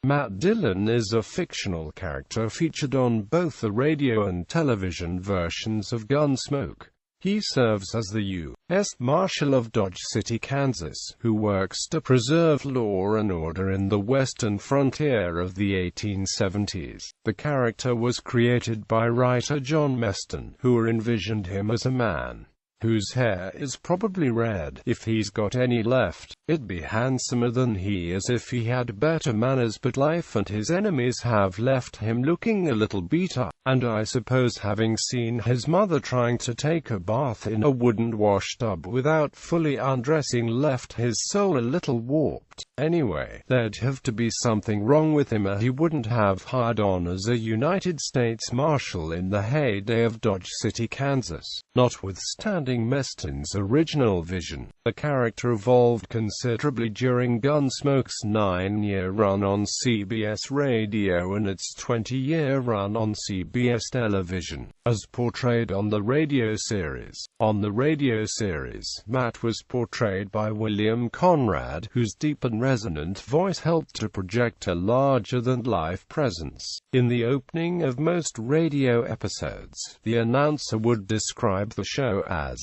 Matt Dillon is a fictional character featured on both the radio and television versions of Gunsmoke. He serves as the U.S. Marshal of Dodge City, Kansas, who works to preserve law and order in the western frontier of the 1870s. The character was created by writer John Meston, who envisioned him as a man whose hair is probably red. If he's got any left, it'd be handsomer than he is if he had better manners, but life and his enemies have left him looking a little beat up, and I suppose having seen his mother trying to take a bath in a wooden wash tub without fully undressing left his soul a little warped. Anyway, there'd have to be something wrong with him, or he wouldn't have hired on as a United States Marshal in the heyday of Dodge City, Kansas. Notwithstanding Meston's original vision, the character evolved considerably during Gunsmoke's 9-year run on CBS Radio and its 20-year run on CBS Television, as portrayed on the radio series. On the radio series, Matt was portrayed by William Conrad, whose deep and resonant voice helped to project a larger-than-life presence. In the opening of most radio episodes, the announcer would describe the show as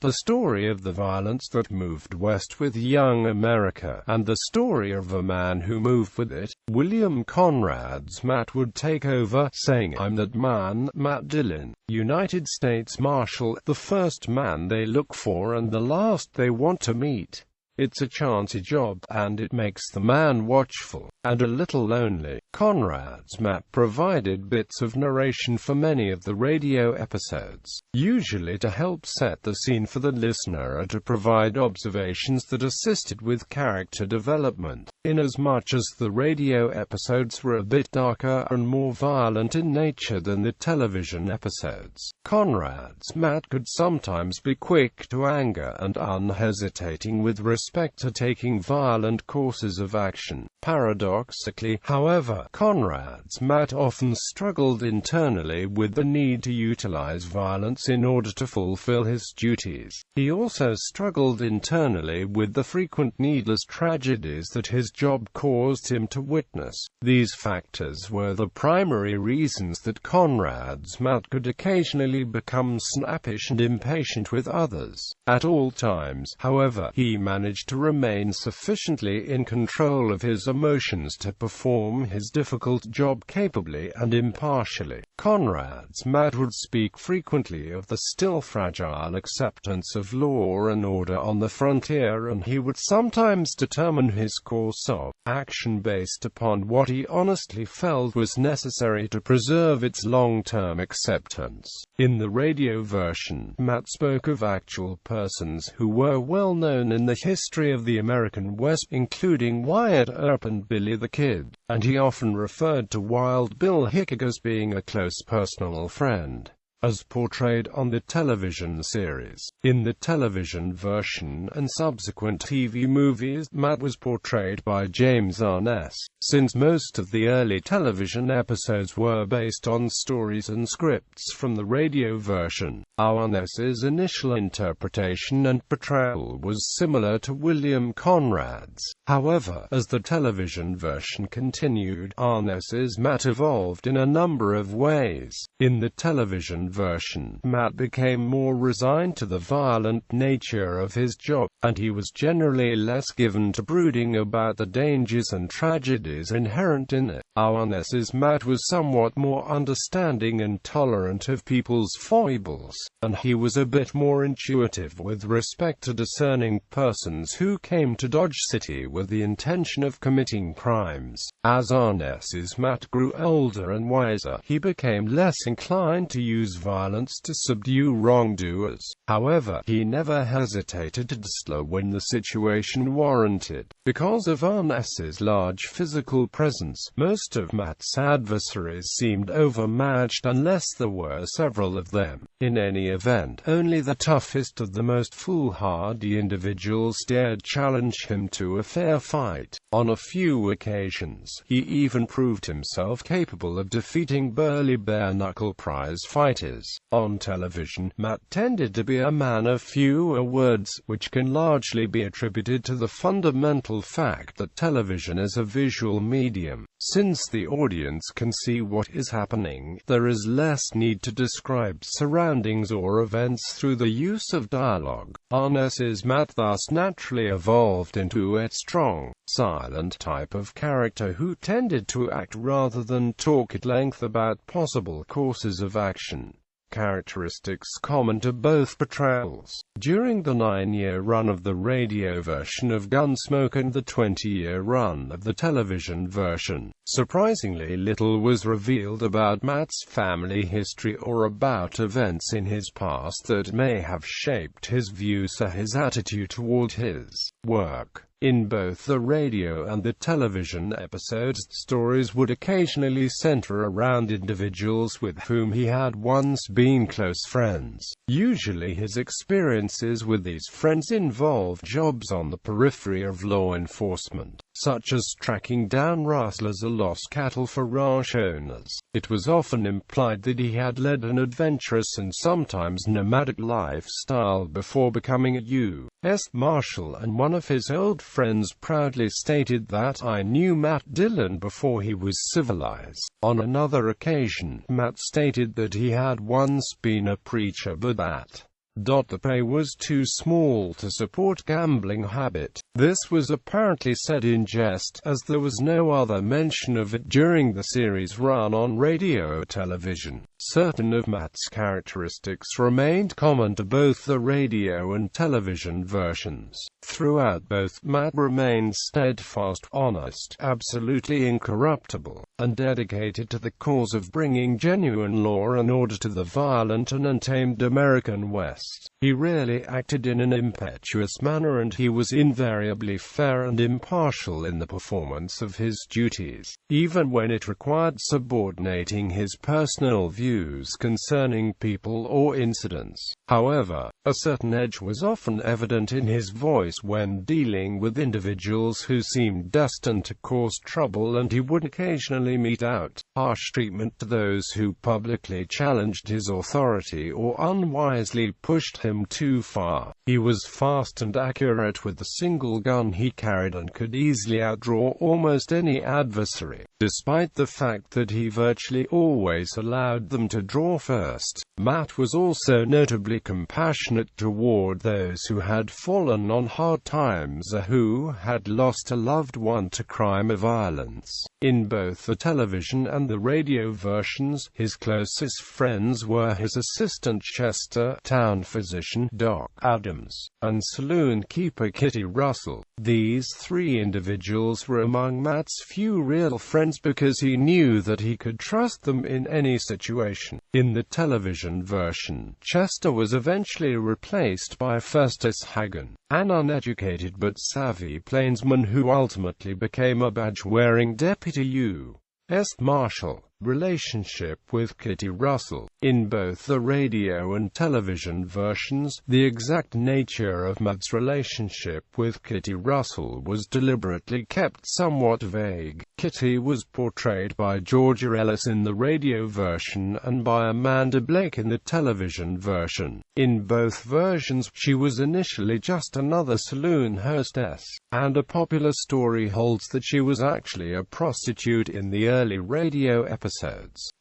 the story of the violence that moved west with young America, and the story of a man who moved with it. William Conrad's Matt would take over, saying, "I'm that man, Matt Dillon, United States Marshal, the first man they look for and the last they want to meet. It's a chancy job, and it makes the man watchful, and a little lonely." Conrad's Matt provided bits of narration for many of the radio episodes, usually to help set the scene for the listener or to provide observations that assisted with character development. Inasmuch as the radio episodes were a bit darker and more violent in nature than the television episodes, Conrad's Matt could sometimes be quick to anger and unhesitating with respect to taking violent courses of action. Paradoxically, however, Conrad's Matt often struggled internally with the need to utilize violence in order to fulfill his duties. He also struggled internally with the frequent needless tragedies that his job caused him to witness. These factors were the primary reasons that Conrad's Matt could occasionally become snappish and impatient with others. At all times, however, he managed to remain sufficiently in control of his emotions to perform his difficult job capably and impartially. Conrad's Matt would speak frequently of the still fragile acceptance of law and order on the frontier, and he would sometimes determine his course of action based upon what he honestly felt was necessary to preserve its long-term acceptance. In the radio version, Matt spoke of actual persons who were well known in the history of the American West, including Wyatt Earp and Billy the Kid, and he often referred to Wild Bill Hickok as being a close personal friend, as portrayed on the television series. In the television version and subsequent TV movies, Matt was portrayed by James Arness. Since most of the early television episodes were based on stories and scripts from the radio version, Arness's initial interpretation and portrayal was similar to William Conrad's. However, as the television version continued, Arness's Matt evolved in a number of ways. In the television version, Matt became more resigned to the violent nature of his job, and he was generally less given to brooding about the dangers and tragedies inherent in it. Arness's Matt was somewhat more understanding and tolerant of people's foibles, and he was a bit more intuitive with respect to discerning persons who came to Dodge City with the intention of committing crimes. As Arness's Matt grew older and wiser, he became less inclined to use violence to subdue wrongdoers. However, he never hesitated to slow when the situation warranted. Because of Arness's large physical presence, most of Matt's adversaries seemed overmatched unless there were several of them. In any event, only the toughest of the most foolhardy individuals dared challenge him to a fair fight. On a few occasions, he even proved himself capable of defeating burly bare-knuckle prize fighting. 1980s. On television, Matt tended to be a man of fewer words, which can largely be attributed to the fundamental fact that television is a visual medium. Since the audience can see what is happening, there is less need to describe surroundings or events through the use of dialogue. Arness's Matt thus naturally evolved into a strong, silent type of character who tended to act rather than talk at length about possible courses of action. Characteristics common to both portrayals. During the 9-year run of the radio version of Gunsmoke and the 20-year run of the television version, surprisingly little was revealed about Matt's family history or about events in his past that may have shaped his views or his attitude toward his work. In both the radio and the television episodes, stories would occasionally center around individuals with whom he had once been close friends. Usually his experiences with these friends involved jobs on the periphery of law enforcement, such as tracking down rustlers or lost cattle for ranch owners. It was often implied that he had led an adventurous and sometimes nomadic lifestyle before becoming a U.S. Marshal, and one of his old friends proudly stated that, "I knew Matt Dillon before he was civilized." On another occasion, Matt stated that he had once been a preacher but that the pay was too small to support gambling habit. This was apparently said in jest, as there was no other mention of it during the series' run on radio or television. Certain of Matt's characteristics remained common to both the radio and television versions. Throughout both, Matt remained steadfast, honest, absolutely incorruptible, and dedicated to the cause of bringing genuine law and order to the violent and untamed American West. He rarely acted in an impetuous manner, and he was invariably fair and impartial in the performance of his duties, even when it required subordinating his personal views concerning people or incidents. However, a certain edge was often evident in his voice when dealing with individuals who seemed destined to cause trouble, and he would occasionally mete out harsh treatment to those who publicly challenged his authority or unwisely pushed him too far. He was fast and accurate with the single gun he carried and could easily outdraw almost any adversary, despite the fact that he virtually always allowed them to draw first. Matt was also notably compassionate toward those who had fallen on hard times or who had lost a loved one to crime or violence. In both the television and the radio versions, his closest friends were his assistant Chester, town physician Doc Adams, and saloon keeper Kitty Russell. These three individuals were among Matt's few real friends because he knew that he could trust them in any situation. In the television version, Chester was eventually replaced by Festus Hagen, an uneducated but savvy plainsman who ultimately became a badge-wearing deputy U.S. Marshal. Relationship with Kitty Russell. In both the radio and television versions, the exact nature of Matt's relationship with Kitty Russell was deliberately kept somewhat vague. Kitty was portrayed by Georgia Ellis in the radio version and by Amanda Blake in the television version. In both versions, she was initially just another saloon hostess, and a popular story holds that she was actually a prostitute in the early radio episodes.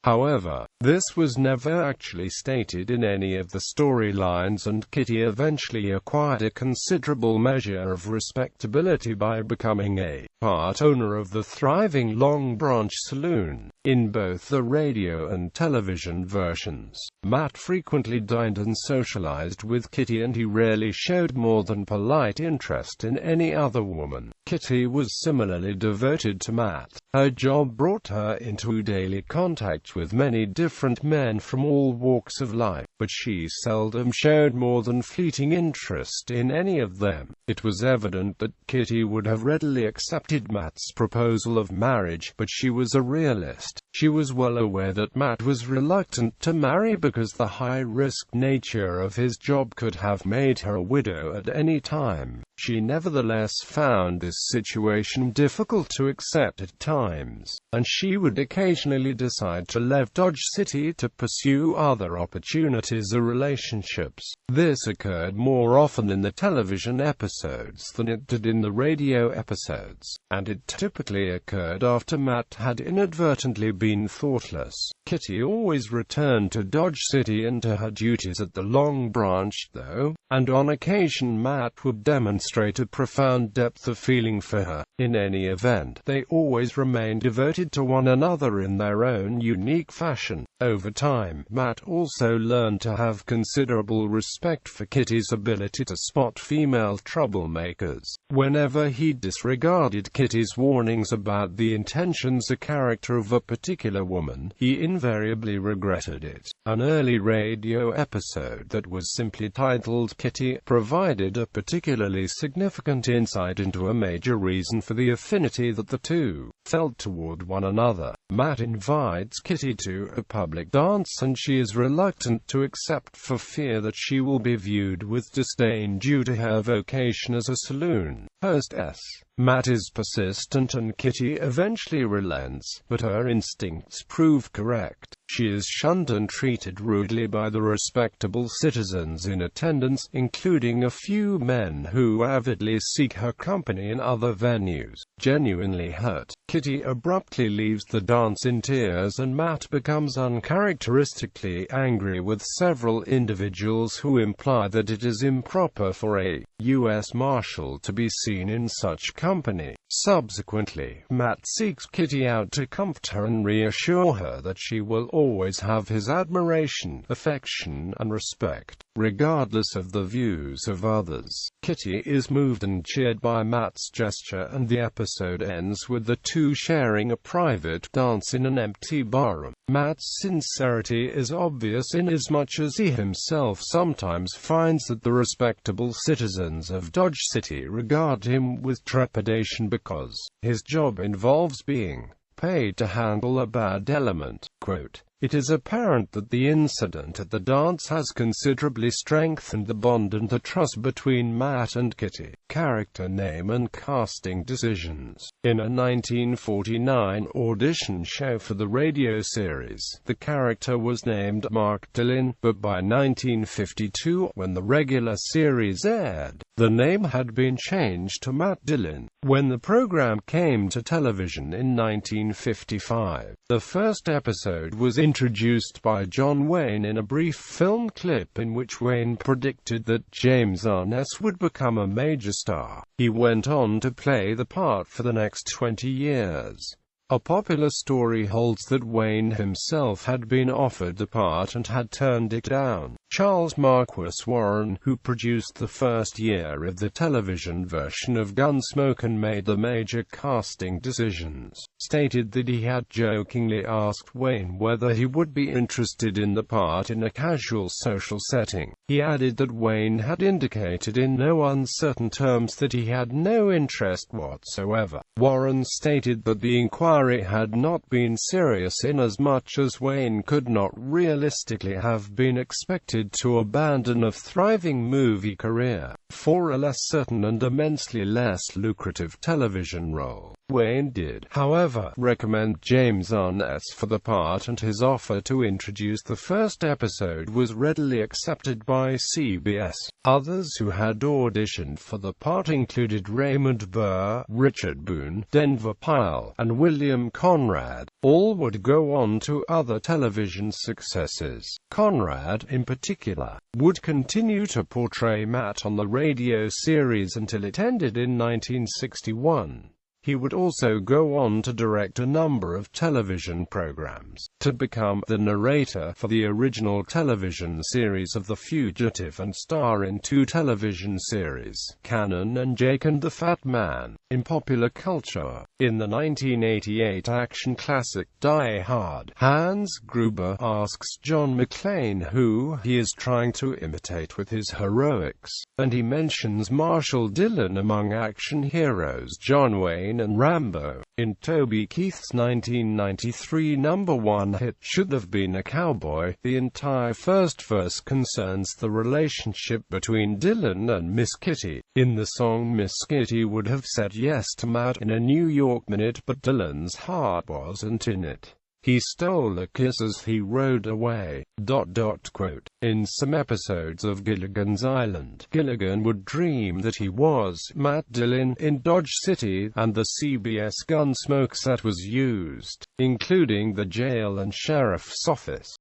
However, this was never actually stated in any of the storylines, and Kitty eventually acquired a considerable measure of respectability by becoming a part owner of the thriving Long Branch Saloon. In both the radio and television versions, Matt frequently dined and socialized with Kitty, and he rarely showed more than polite interest in any other woman. Kitty was similarly devoted to Matt. Her job brought her into daily contact with many different men from all walks of life. but she seldom showed more than fleeting interest in any of them. It was evident that Kitty would have readily accepted Matt's proposal of marriage, but she was a realist. She was well aware that Matt was reluctant to marry because the high-risk nature of his job could have made her a widow at any time. She nevertheless found this situation difficult to accept at times, and she would occasionally decide to leave Dodge City to pursue other opportunities or relationships. This occurred more often in the television episodes than it did in the radio episodes, and it typically occurred after Matt had inadvertently been thoughtless. Kitty always returned to Dodge City and to her duties at the Long Branch, though, and on occasion Matt would demonstrate a profound depth of feeling for her. In any event, they always remained devoted to one another in their own unique fashion. Over time, Matt also learned to have considerable respect for Kitty's ability to spot female troublemakers. Whenever he disregarded Kitty's warnings about the intentions or character of a particular woman, he invariably regretted it. An early radio episode that was simply titled Kitty provided a particularly significant insight into a major reason for the affinity that the two felt toward one another. Matt invites Kitty to a public dance and she is reluctant to accept for fear that she will be viewed with disdain due to her vocation as a saloon hostess. Matt is persistent and Kitty eventually relents, but her instincts prove correct. She is shunned and treated rudely by the respectable citizens in attendance, including a few men who avidly seek her company in other venues. Genuinely hurt, Kitty abruptly leaves the dance in tears and Matt becomes uncharacteristically angry with several individuals who imply that it is improper for a U.S. Marshal to be seen in such company. Subsequently, Matt seeks Kitty out to comfort her and reassure her that she will always have his admiration, affection, and respect, regardless of the views of others. Kitty is moved and cheered by Matt's gesture, and the episode ends with the two sharing a private dance in an empty barroom. Matt's sincerity is obvious inasmuch as he himself sometimes finds that the respectable citizens of Dodge City regard him with trepidation because his job involves being paid to handle a bad element. Quote, "It is apparent that the incident at the dance has considerably strengthened the bond and the trust between Matt and Kitty." Character name and casting decisions. In a 1949 audition show for the radio series, the character was named Mark Dillon, but by 1952, when the regular series aired, the name had been changed to Matt Dillon. When the program came to television in 1955, the first episode was introduced by John Wayne in a brief film clip in which Wayne predicted that James Arness would become a major star. He went on to play the part for the next 20 years. A popular story holds that Wayne himself had been offered the part and had turned it down. Charles Marquis Warren, who produced the first year of the television version of Gunsmoke and made the major casting decisions, stated that he had jokingly asked Wayne whether he would be interested in the part in a casual social setting. He added that Wayne had indicated in no uncertain terms that he had no interest whatsoever. Warren stated that the inquiry had not been serious inasmuch as Wayne could not realistically have been expected to abandon a thriving movie career for a less certain and immensely less lucrative television role. Wayne did, however, recommend James Arness for the part, and his offer to introduce the first episode was readily accepted by CBS. Others who had auditioned for the part included Raymond Burr, Richard Boone, Denver Pyle, and William Conrad. All would go on to other television successes. Conrad, in particular, would continue to portray Matt on the radio series until it ended in 1961. He would also go on to direct a number of television programs, to become the narrator for the original television series of The Fugitive and star in 2 television series, Cannon and Jake and the Fat Man. In popular culture, in the 1988 action classic Die Hard, Hans Gruber asks John McClane who he is trying to imitate with his heroics, and he mentions Marshal Dillon among action heroes John Wayne and Rambo. In Toby Keith's 1993 #1 hit Should Have Been a Cowboy, the entire first verse concerns the relationship between Dillon and Miss Kitty. In the song, Miss Kitty would have said yes to Matt in a New York minute, but Dillon's heart wasn't in it. He stole a kiss as he rode away. Quote. In some episodes of Gilligan's Island, Gilligan would dream that he was Matt Dillon in Dodge City, and the CBS Gunsmoke set was used, including the jail and sheriff's office.